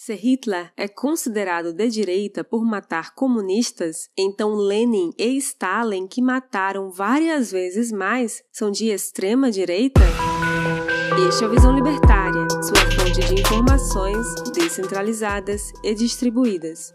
Se Hitler é considerado de direita por matar comunistas, então Lenin e Stalin, que mataram várias vezes mais, são de extrema direita? Este é o Visão Libertária, sua fonte de informações descentralizadas e distribuídas.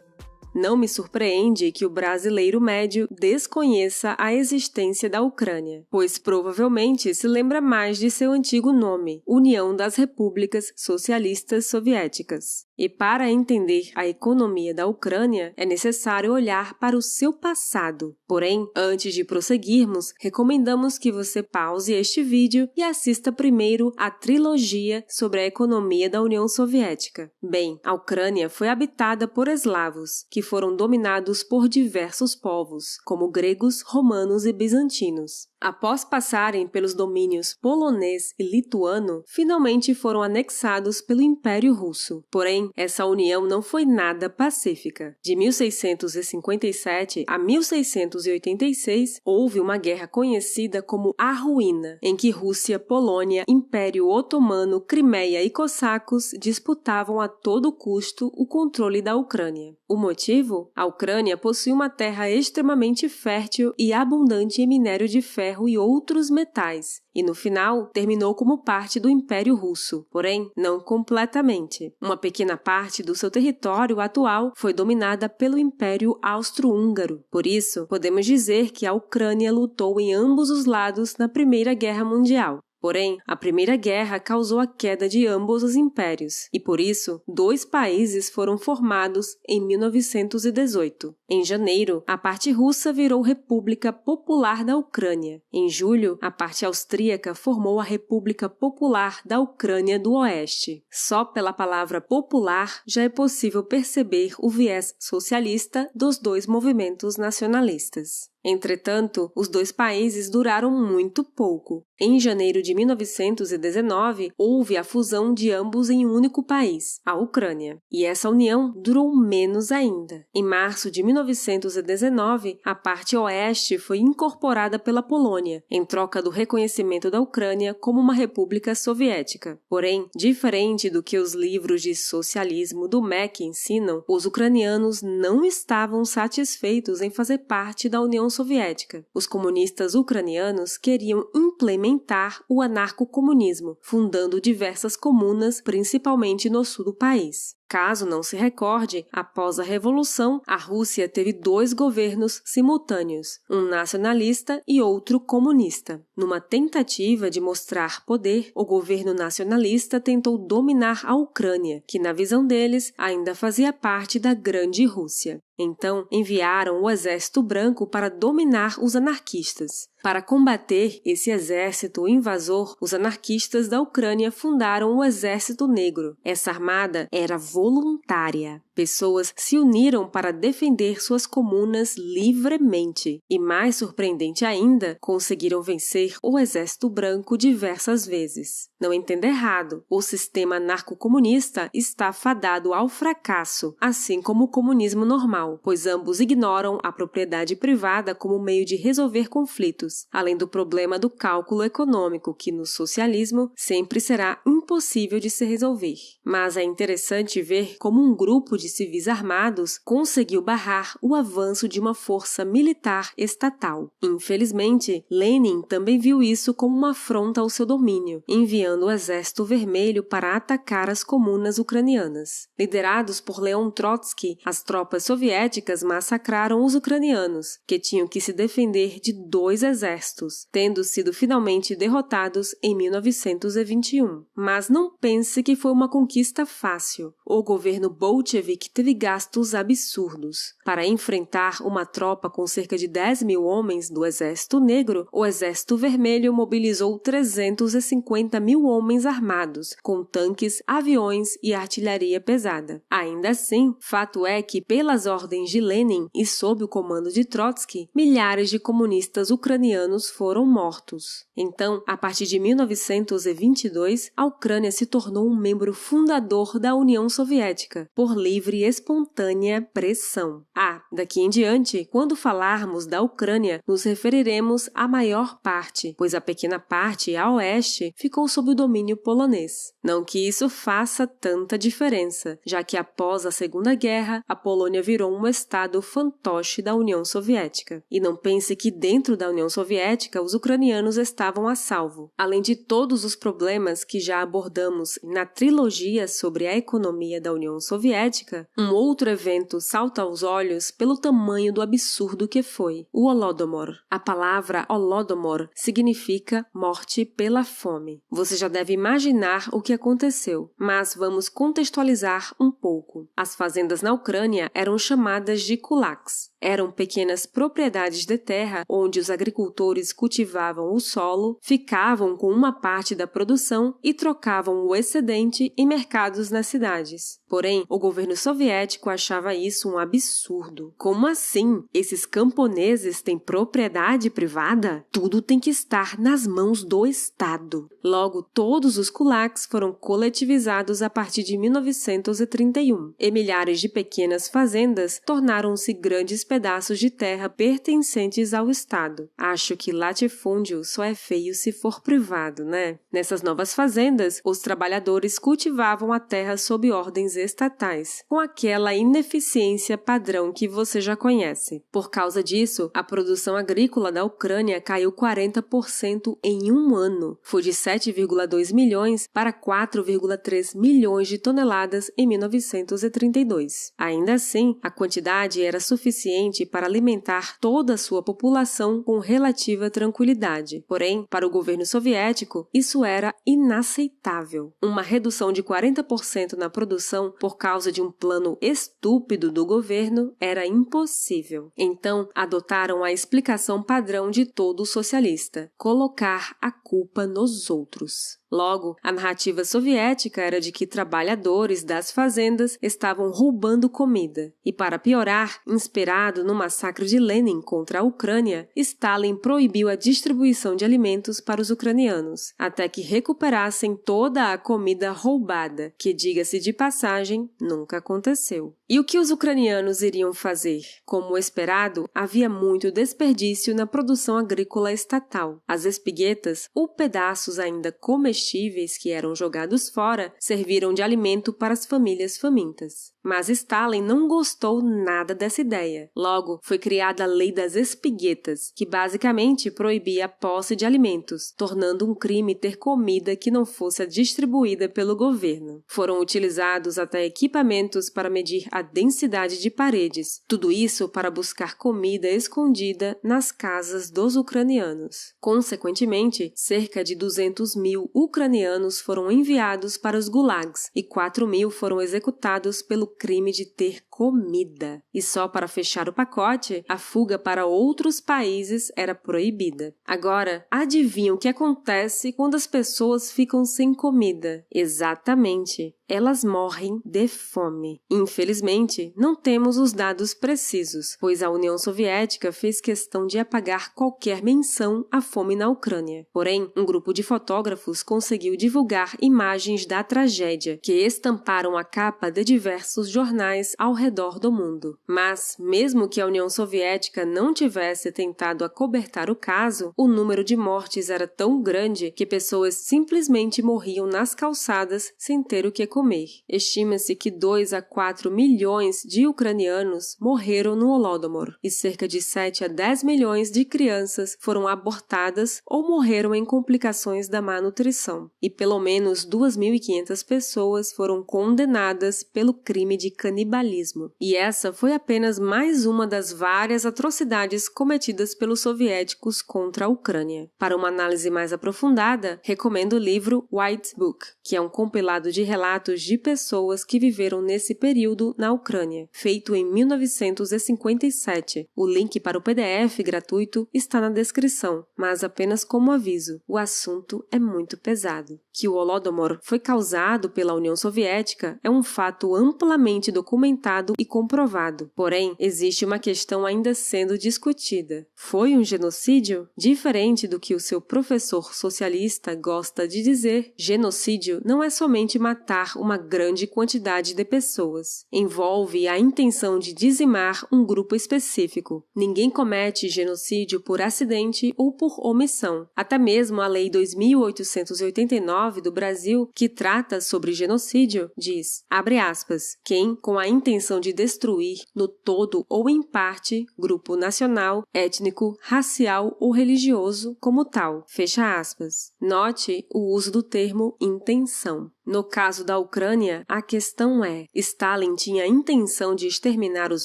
Não me surpreende que o brasileiro médio desconheça a existência da Ucrânia, pois provavelmente se lembra mais de seu antigo nome, União das Repúblicas Socialistas Soviéticas. E para entender a economia da Ucrânia, é necessário olhar para o seu passado. Porém, antes de prosseguirmos, recomendamos que você pause este vídeo e assista primeiro a trilogia sobre a economia da União Soviética. Bem, a Ucrânia foi habitada por eslavos, que foram dominados por diversos povos, como gregos, romanos e bizantinos. Após passarem pelos domínios polonês e lituano, finalmente foram anexados pelo Império Russo. Porém, essa união não foi nada pacífica. De 1657 a 1686, houve uma guerra conhecida como a Ruína, em que Rússia, Polônia, Império Otomano, Crimeia e cossacos disputavam a todo custo o controle da Ucrânia. O motivo? A Ucrânia possui uma terra extremamente fértil e abundante em minério de ferro e outros metais, e no final terminou como parte do Império Russo, porém não completamente. Uma pequena parte do seu território atual foi dominada pelo Império Austro-Húngaro. Por isso, podemos dizer que a Ucrânia lutou em ambos os lados na Primeira Guerra Mundial. Porém, a Primeira Guerra causou a queda de ambos os impérios, e por isso, dois países foram formados em 1918. Em janeiro, a parte russa virou República Popular da Ucrânia. Em julho, a parte austríaca formou a República Popular da Ucrânia do Oeste. Só pela palavra popular já é possível perceber o viés socialista dos dois movimentos nacionalistas. Entretanto, os dois países duraram muito pouco. Em janeiro de 1919, houve a fusão de ambos em um único país, a Ucrânia. E essa união durou menos ainda. Em março de 1919, a parte oeste foi incorporada pela Polônia, em troca do reconhecimento da Ucrânia como uma república soviética. Porém, diferente do que os livros de socialismo do MEC ensinam, os ucranianos não estavam satisfeitos em fazer parte da União Soviética. Os comunistas ucranianos queriam implementar o anarcocomunismo, fundando diversas comunas, principalmente no sul do país. Caso não se recorde, após a Revolução, a Rússia teve dois governos simultâneos, um nacionalista e outro comunista. Numa tentativa de mostrar poder, o governo nacionalista tentou dominar a Ucrânia, que na visão deles ainda fazia parte da Grande Rússia. Então, enviaram o Exército Branco para dominar os anarquistas. Para combater esse exército invasor, os anarquistas da Ucrânia fundaram o Exército Negro. Essa armada era voluntária. Pessoas se uniram para defender suas comunas livremente. E mais surpreendente ainda, conseguiram vencer o Exército Branco diversas vezes. Não entenda errado, o sistema anarcocomunista está fadado ao fracasso, assim como o comunismo normal, pois ambos ignoram a propriedade privada como meio de resolver conflitos, além do problema do cálculo econômico, que no socialismo sempre será impossível de se resolver. Mas é interessante ver como um grupo de civis armados conseguiu barrar o avanço de uma força militar estatal. Infelizmente, Lenin também viu isso como uma afronta ao seu domínio, enviando o Exército Vermelho para atacar as comunas ucranianas. Liderados por Leon Trotsky, as tropas soviéticas massacraram os ucranianos, que tinham que se defender de dois exércitos, tendo sido finalmente derrotados em 1921. Mas não pense que foi uma conquista fácil. O governo bolchevique teve gastos absurdos. Para enfrentar uma tropa com cerca de 10 mil homens do Exército Negro, o Exército Vermelho mobilizou 350 mil homens armados, com tanques, aviões e artilharia pesada. Ainda assim, fato é que, pelas ordens de Lenin e sob o comando de Trotsky, milhares de comunistas ucranianos foram mortos. Então, a partir de 1922, a Ucrânia Ucrânia se tornou um membro fundador da União Soviética, por livre e espontânea pressão. Daqui em diante, quando falarmos da Ucrânia, nos referiremos à maior parte, pois a pequena parte a oeste ficou sob o domínio polonês. Não que isso faça tanta diferença, já que após a Segunda Guerra, a Polônia virou um estado fantoche da União Soviética. E não pense que dentro da União Soviética os ucranianos estavam a salvo. Além de todos os problemas que já abordamos na trilogia sobre a economia da União Soviética, um outro evento salta aos olhos pelo tamanho do absurdo que foi: o Holodomor. A palavra Holodomor significa morte pela fome. Você já deve imaginar o que aconteceu, mas vamos contextualizar um pouco. As fazendas na Ucrânia eram chamadas de kulaks. Eram pequenas propriedades de terra onde os agricultores cultivavam o solo, ficavam com uma parte da produção e trocavam o excedente em mercados nas cidades. Porém, o governo soviético achava isso um absurdo. Como assim? Esses camponeses têm propriedade privada? Tudo tem que estar nas mãos do Estado. Logo, todos os kulaks foram coletivizados a partir de 1931, e milhares de pequenas fazendas tornaram-se grandes pedaços de terra pertencentes ao Estado. Acho que latifúndio só é feio se for privado, né? Nessas novas fazendas, os trabalhadores cultivavam a terra sob ordens estatais, com aquela ineficiência padrão que você já conhece. Por causa disso, a produção agrícola da Ucrânia caiu 40% em um ano. Foi de 7,2 milhões para 4,3 milhões de toneladas em 1932. Ainda assim, a quantidade era suficiente para alimentar toda a sua população com relativa tranquilidade. Porém, para o governo soviético, isso era inaceitável. Uma redução de 40% na produção por causa de um plano estúpido do governo era impossível. Então, adotaram a explicação padrão de todo socialista: colocar a culpa nos outros. Logo, a narrativa soviética era de que trabalhadores das fazendas estavam roubando comida. E para piorar, inspirado no massacre de Lenin contra a Ucrânia, Stalin proibiu a distribuição de alimentos para os ucranianos, até que recuperassem toda a comida roubada, que, diga-se de passagem, nunca aconteceu. E o que os ucranianos iriam fazer? Como esperado, havia muito desperdício na produção agrícola estatal. As espiguetas, ou pedaços ainda comestíveis que eram jogados fora, serviram de alimento para as famílias famintas. Mas Stalin não gostou nada dessa ideia. Logo, foi criada a Lei das Espiguetas, que basicamente proibia a posse de alimentos, tornando um crime ter comida que não fosse distribuída pelo governo. Foram utilizados até equipamentos para medir a densidade de paredes, tudo isso para buscar comida escondida nas casas dos ucranianos. Consequentemente, cerca de 200 mil ucranianos foram enviados para os gulags e 4 mil foram executados pelo crime de ter comida. E só para fechar o pacote, a fuga para outros países era proibida. Agora, adivinha o que acontece quando as pessoas ficam sem comida? Exatamente. Elas morrem de fome. Infelizmente, não temos os dados precisos, pois a União Soviética fez questão de apagar qualquer menção à fome na Ucrânia. Porém, um grupo de fotógrafos conseguiu divulgar imagens da tragédia, que estamparam a capa de diversos jornais ao redor do mundo. Mas, mesmo que a União Soviética não tivesse tentado acobertar o caso, o número de mortes era tão grande que pessoas simplesmente morriam nas calçadas sem ter o que comer. Estima-se que 2 a 4 milhões de ucranianos morreram no Holodomor e cerca de 7 a 10 milhões de crianças foram abortadas ou morreram em complicações da má nutrição. E pelo menos 2.500 pessoas foram condenadas pelo crime de canibalismo. E essa foi apenas mais uma das várias atrocidades cometidas pelos soviéticos contra a Ucrânia. Para uma análise mais aprofundada, recomendo o livro White Book, que é um compilado de relatos relatos de pessoas que viveram nesse período na Ucrânia, feito em 1957. O link para o PDF gratuito está na descrição, mas apenas como aviso, o assunto é muito pesado. Que o Holodomor foi causado pela União Soviética é um fato amplamente documentado e comprovado. Porém, existe uma questão ainda sendo discutida. Foi um genocídio? Diferente do que o seu professor socialista gosta de dizer, genocídio não é somente matar uma grande quantidade de pessoas. Envolve a intenção de dizimar um grupo específico. Ninguém comete genocídio por acidente ou por omissão. Até mesmo a Lei 2889 do Brasil, que trata sobre genocídio, diz, abre aspas, quem, com a intenção de destruir, no todo ou em parte, grupo nacional, étnico, racial ou religioso como tal, fecha aspas. Note o uso do termo intenção. No caso da Ucrânia, a questão é, Stalin tinha a intenção de exterminar os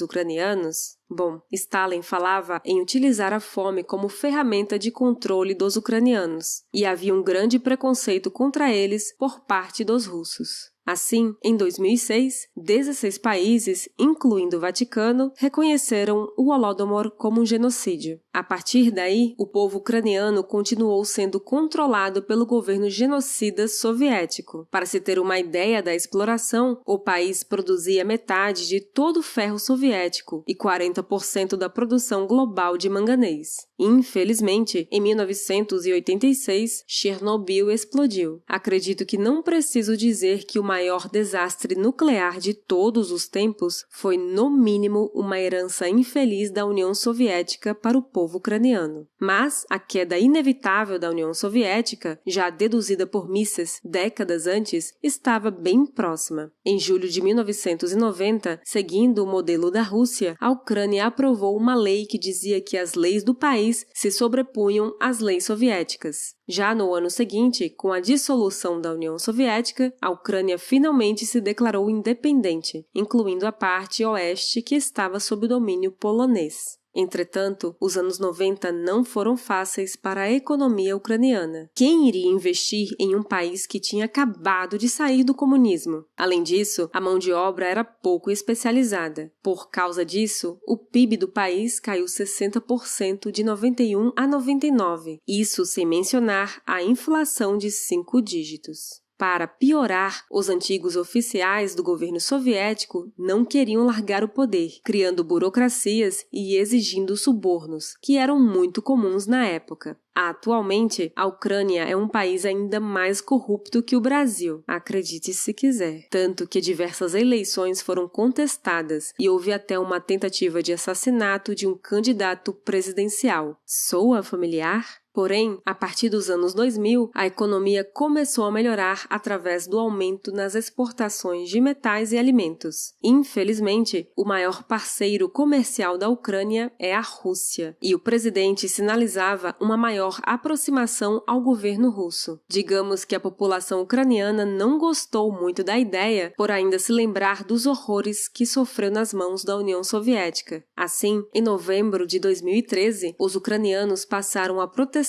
ucranianos? Bom, Stalin falava em utilizar a fome como ferramenta de controle dos ucranianos, e havia um grande preconceito contra eles por parte dos russos. Assim, em 2006, 16 países, incluindo o Vaticano, reconheceram o Holodomor como um genocídio. A partir daí, o povo ucraniano continuou sendo controlado pelo governo genocida soviético. Para se ter uma ideia da exploração, o país produzia metade de todo o ferro soviético e 40% da produção global de manganês. Infelizmente, em 1986, Chernobyl explodiu. Acredito que não preciso dizer que o maior desastre nuclear de todos os tempos foi, no mínimo, uma herança infeliz da União Soviética para o povo ucraniano. Mas a queda inevitável da União Soviética, já deduzida por Mises décadas antes, estava bem próxima. Em julho de 1990, seguindo o modelo da Rússia, a Ucrânia aprovou uma lei que dizia que as leis do país se sobrepunham às leis soviéticas. Já no ano seguinte, com a dissolução da União Soviética, a Ucrânia finalmente se declarou independente, incluindo a parte oeste que estava sob o domínio polonês. Entretanto, os anos 90 não foram fáceis para a economia ucraniana. Quem iria investir em um país que tinha acabado de sair do comunismo? Além disso, a mão de obra era pouco especializada. Por causa disso, o PIB do país caiu 60% de 91 a 99, isso sem mencionar a inflação de 5 dígitos. Para piorar, os antigos oficiais do governo soviético não queriam largar o poder, criando burocracias e exigindo subornos, que eram muito comuns na época. Atualmente, a Ucrânia é um país ainda mais corrupto que o Brasil, acredite se quiser. Tanto que diversas eleições foram contestadas e houve até uma tentativa de assassinato de um candidato presidencial. Soa familiar? Porém, a partir dos anos 2000, a economia começou a melhorar através do aumento nas exportações de metais e alimentos. Infelizmente, o maior parceiro comercial da Ucrânia é a Rússia, e o presidente sinalizava uma maior aproximação ao governo russo. Digamos que a população ucraniana não gostou muito da ideia, por ainda se lembrar dos horrores que sofreu nas mãos da União Soviética. Assim, em novembro de 2013, os ucranianos passaram a protestar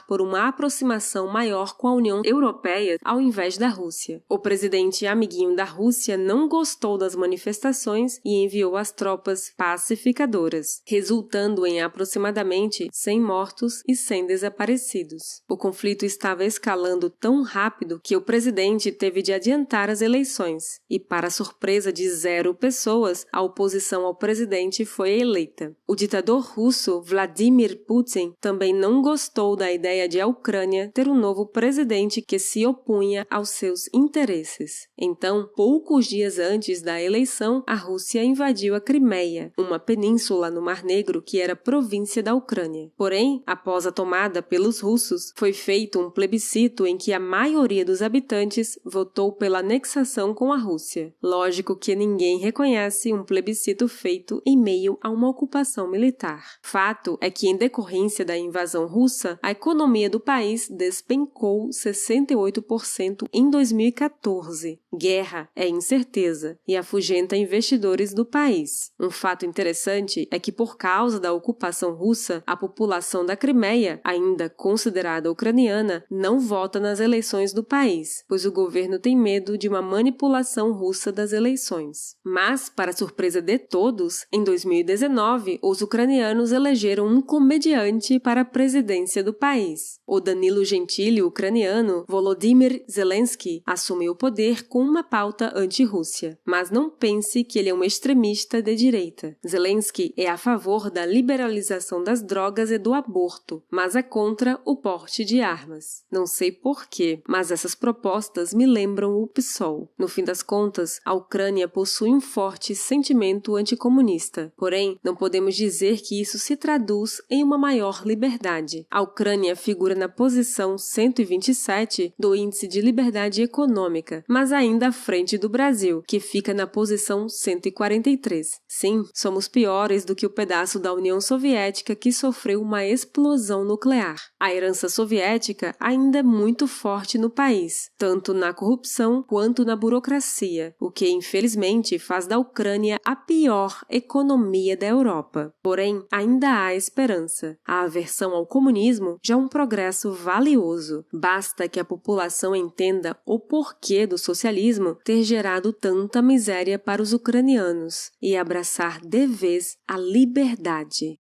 por uma aproximação maior com a União Europeia ao invés da Rússia. O presidente amiguinho da Rússia não gostou das manifestações e enviou as tropas pacificadoras, resultando em aproximadamente 100 mortos e 100 desaparecidos. O conflito estava escalando tão rápido que o presidente teve de adiantar as eleições e, para surpresa de 0 pessoas, a oposição ao presidente foi eleita. O ditador russo Vladimir Putin também não gostou da ideia de a Ucrânia ter um novo presidente que se opunha aos seus interesses. Então, poucos dias antes da eleição, a Rússia invadiu a Crimeia, uma península no Mar Negro que era província da Ucrânia. Porém, após a tomada pelos russos, foi feito um plebiscito em que a maioria dos habitantes votou pela anexação com a Rússia. Lógico que ninguém reconhece um plebiscito feito em meio a uma ocupação militar. Fato é que, em decorrência da invasão russa, a economia do país despencou 68% em 2014. Guerra é incerteza e afugenta investidores do país. Um fato interessante é que, por causa da ocupação russa, a população da Crimeia, ainda considerada ucraniana, não vota nas eleições do país, pois o governo tem medo de uma manipulação russa das eleições. Mas, para surpresa de todos, em 2019, os ucranianos elegeram um comediante para a presidência do país. O Danilo Gentili ucraniano, Volodymyr Zelensky, assumiu o poder com uma pauta anti-Rússia. Mas não pense que ele é um extremista de direita. Zelensky é a favor da liberalização das drogas e do aborto, mas é contra o porte de armas. Não sei porquê, mas essas propostas me lembram o PSOL. No fim das contas, a Ucrânia possui um forte sentimento anticomunista. Porém, não podemos dizer que isso se traduz em uma maior liberdade. A Ucrânia figura na posição 127 do Índice de Liberdade Econômica, mas ainda à frente do Brasil, que fica na posição 143. Sim, somos piores do que o pedaço da União Soviética que sofreu uma explosão nuclear. A herança soviética ainda é muito forte no país, tanto na corrupção quanto na burocracia, o que infelizmente faz da Ucrânia a pior economia da Europa. Porém, ainda há esperança. A aversão ao comunismo já é um progresso valioso. Basta que a população entenda o porquê do socialismo ter gerado tanta miséria para os ucranianos e abraçar de vez a liberdade.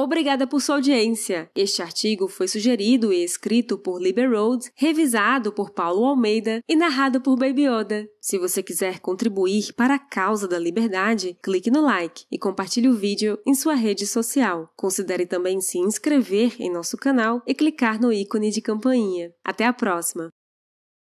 Obrigada por sua audiência! Este artigo foi sugerido e escrito por Liber Road, revisado por Paulo Almeida e narrado por Baby Yoda. Se você quiser contribuir para a causa da liberdade, clique no like e compartilhe o vídeo em sua rede social. Considere também se inscrever em nosso canal e clicar no ícone de campainha. Até a próxima!